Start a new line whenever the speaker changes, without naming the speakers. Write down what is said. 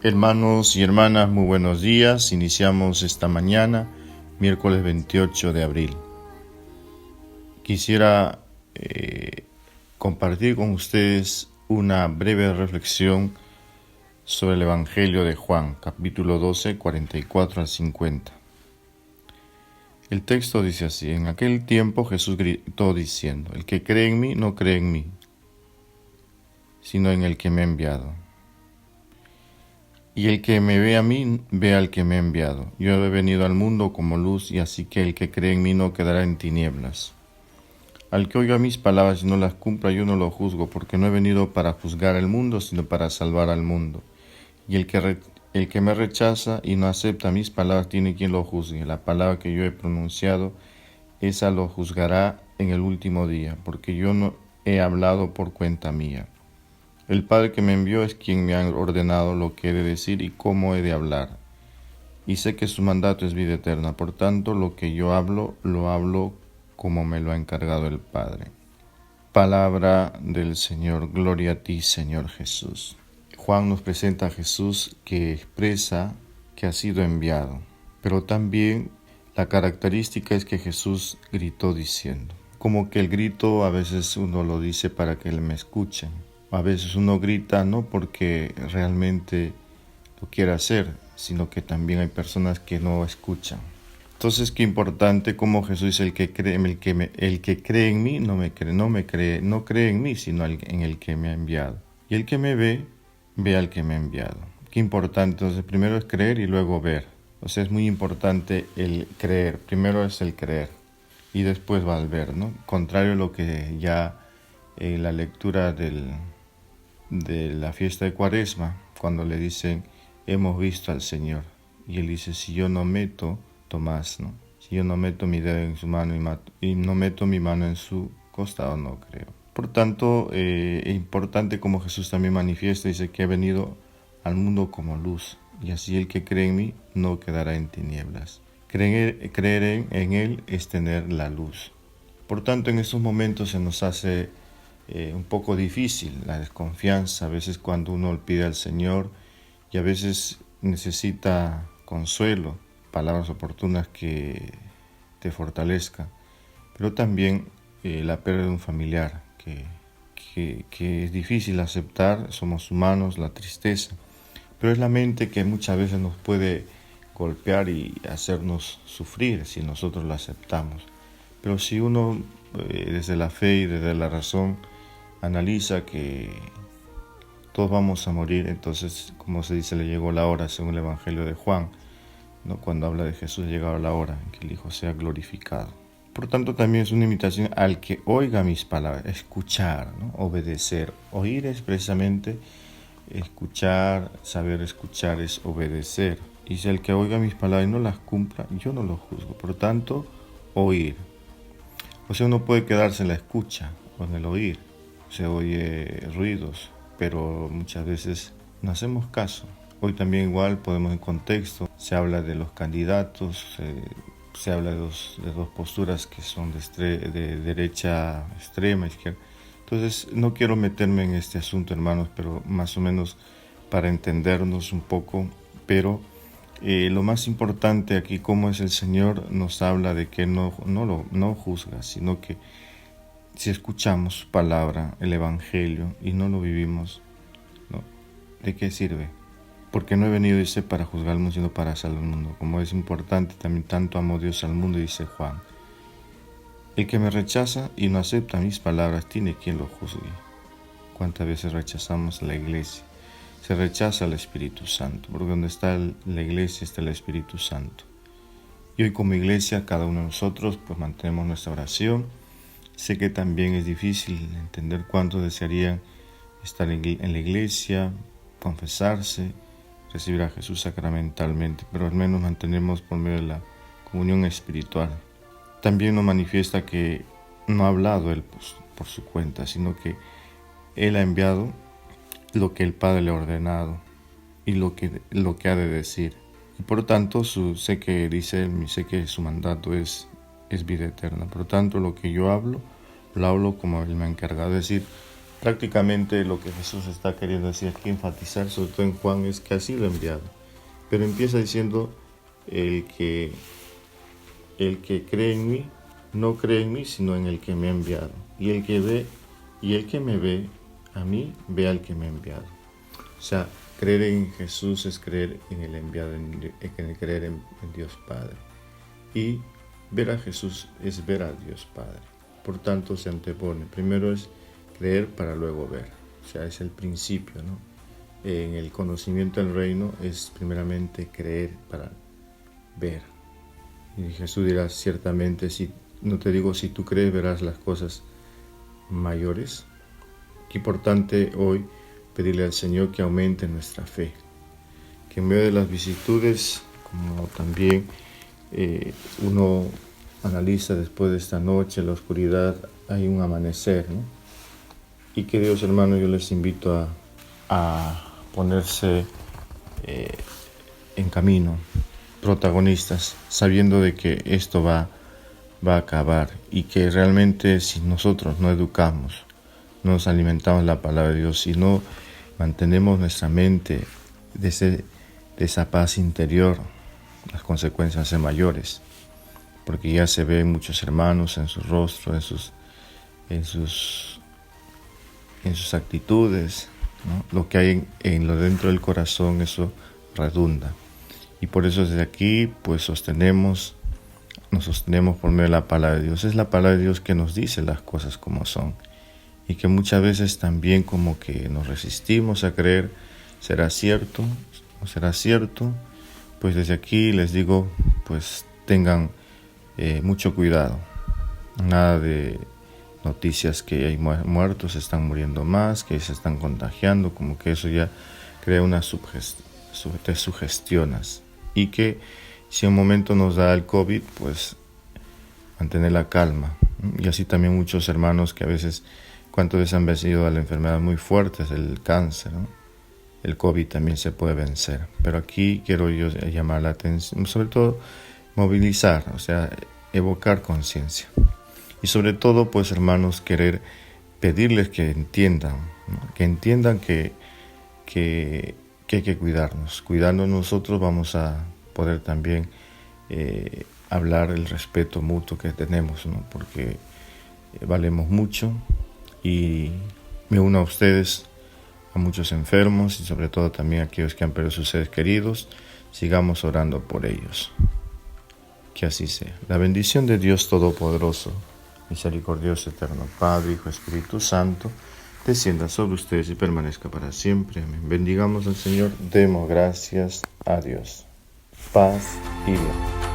Hermanos y hermanas, muy buenos días. Iniciamos esta mañana, miércoles 28 de abril. Quisiera compartir con ustedes una breve reflexión sobre el Evangelio de Juan, capítulo 12, 44 al 50. El texto dice así: en aquel tiempo Jesús gritó diciendo: el que cree en mí no cree en mí, sino en el que me ha enviado. Y el que me ve a mí, ve al que me ha enviado. Yo he venido al mundo como luz, y así que el que cree en mí no quedará en tinieblas. Al que oiga mis palabras y no las cumpla, yo no lo juzgo, porque no he venido para juzgar al mundo, sino para salvar al mundo. Y el que me rechaza y no acepta mis palabras, tiene quien lo juzgue. La palabra que yo he pronunciado, esa lo juzgará en el último día, porque yo no he hablado por cuenta mía. El Padre que me envió es quien me ha ordenado lo que he de decir y cómo he de hablar. Y sé que su mandato es vida eterna. Por tanto, lo que yo hablo, lo hablo como me lo ha encargado el Padre. Palabra del Señor. Gloria a ti, Señor Jesús. Juan nos presenta a Jesús que expresa que ha sido enviado. Pero también la característica es que Jesús gritó diciendo. Como que el grito a veces uno lo dice para que me escuchen. A veces uno grita no porque realmente lo quiera hacer, sino que también hay personas que no escuchan. Entonces, qué importante como Jesús dice: el que cree en mí no cree en mí, sino en el que me ha enviado. Y el que me ve, ve al que me ha enviado. Qué importante. Entonces, primero es creer y luego ver. O sea, es muy importante el creer. Primero es el creer y después va al ver, ¿no? Contrario a lo que ya en la lectura de la fiesta de Cuaresma, cuando le dicen: hemos visto al Señor. Y él dice: si yo no meto, Tomás, ¿no? Si yo no meto mi dedo en su mano y no meto mi mano en su costado, no creo. Por tanto, es importante como Jesús también manifiesta, dice que he venido al mundo como luz, y así el que cree en mí no quedará en tinieblas. Creer en Él es tener la luz. Por tanto, en estos momentos se nos hace un poco difícil la desconfianza, a veces cuando uno le pide al Señor, y a veces necesita consuelo, palabras oportunas que te fortalezcan, pero también la pérdida de un familiar, que es difícil aceptar, somos humanos, la tristeza, pero es la mente que muchas veces nos puede golpear y hacernos sufrir si nosotros la aceptamos. Pero si uno desde la fe y desde la razón analiza que todos vamos a morir, entonces, como se dice, le llegó la hora, según el Evangelio de Juan, ¿no? Cuando habla de Jesús, llegaba la hora en que el Hijo sea glorificado. Por tanto, también es una invitación al que oiga mis palabras, escuchar, ¿no? Obedecer. Oír es precisamente escuchar, saber escuchar es obedecer. Y si el que oiga mis palabras y no las cumpla, yo no lo juzgo. Por tanto, oír. O sea, uno puede quedarse en la escucha o en el oír. Se oye ruidos, pero muchas veces no hacemos caso. Hoy también igual podemos en contexto, se habla de los candidatos, se habla de dos posturas que son de derecha extrema, izquierda. Entonces no quiero meterme en este asunto, hermanos, pero más o menos para entendernos un poco. Pero lo más importante aquí, como es el Señor, nos habla de que no juzga, sino que si escuchamos su palabra, el Evangelio, y no lo vivimos, ¿no? ¿De qué sirve? Porque no he venido, dice, para juzgar al mundo, sino para salvar al mundo. Como es importante también, tanto amó Dios al mundo, dice Juan. El que me rechaza y no acepta mis palabras, tiene quien lo juzgue. ¿Cuántas veces rechazamos a la iglesia? Se rechaza al Espíritu Santo, porque donde está la iglesia está el Espíritu Santo. Y hoy como iglesia, cada uno de nosotros, pues mantenemos nuestra oración. Sé que también es difícil entender cuántos desearían estar en la iglesia, confesarse, recibir a Jesús sacramentalmente, pero al menos mantenemos por medio de la comunión espiritual. También nos manifiesta que no ha hablado Él por su cuenta, sino que Él ha enviado lo que el Padre le ha ordenado y lo que ha de decir. Y por tanto, sé que su mandato es vida eterna. Por tanto, lo que yo hablo, lo hablo como Él me ha encargado. Es decir, Prácticamente lo que Jesús está queriendo decir aquí, enfatizar, sobre todo en Juan, es que ha sido enviado. Pero empieza diciendo, el que cree en mí, no cree en mí, sino en el que me ha enviado. Y el que me ve a mí, ve al que me ha enviado. O sea, creer en Jesús es creer en el enviado, creer en Dios Padre. Y ver a Jesús es ver a Dios Padre. Por tanto, se antepone. Primero es creer para luego ver. O sea, es el principio, ¿no? En el conocimiento del reino es primeramente creer para ver. Y Jesús dirá, ciertamente, no te digo si tú crees, verás las cosas mayores. Qué importante hoy pedirle al Señor que aumente nuestra fe. Que en medio de las vicisitudes, como también uno analiza después de esta noche, la oscuridad, hay un amanecer, ¿no? Y que Dios, hermano, yo les invito a ponerse en camino, protagonistas, sabiendo de que esto va a acabar y que realmente si nosotros no educamos, no nos alimentamos la palabra de Dios, si no mantenemos nuestra mente de esa paz interior, las consecuencias son mayores, porque ya se ven muchos hermanos en su rostro, en sus actitudes, ¿no? Lo que hay en lo dentro del corazón, eso redunda. Y por eso desde aquí pues nos sostenemos por medio de la palabra de Dios. Es la palabra de Dios que nos dice las cosas como son. Y que muchas veces también como que nos resistimos a creer, ¿será cierto? ¿No será cierto? Pues desde aquí les digo, pues tengan mucho cuidado. Nada de noticias que hay muertos, están muriendo más, que se están contagiando, como que eso ya crea te sugestionas. Y que si un momento nos da el COVID, pues mantener la calma. Y así también muchos hermanos que a veces, cuántas veces han vencido a la enfermedad muy fuerte, el cáncer, ¿no? El COVID también se puede vencer. Pero aquí quiero yo llamar la atención, sobre todo movilizar, o sea, evocar conciencia. Y sobre todo, pues hermanos, querer pedirles que entiendan, ¿no? Que entiendan que hay que cuidarnos. Cuidando nosotros vamos a poder también hablar el respeto mutuo que tenemos, ¿no? Porque valemos mucho y me uno a ustedes, a muchos enfermos y sobre todo también a aquellos que han perdido sus seres queridos. Sigamos orando por ellos. Que así sea. La bendición de Dios Todopoderoso, misericordioso, eterno, Padre, Hijo, Espíritu Santo, descienda sobre ustedes y permanezca para siempre. Amén. Bendigamos al Señor, demos gracias a Dios. Paz y bien.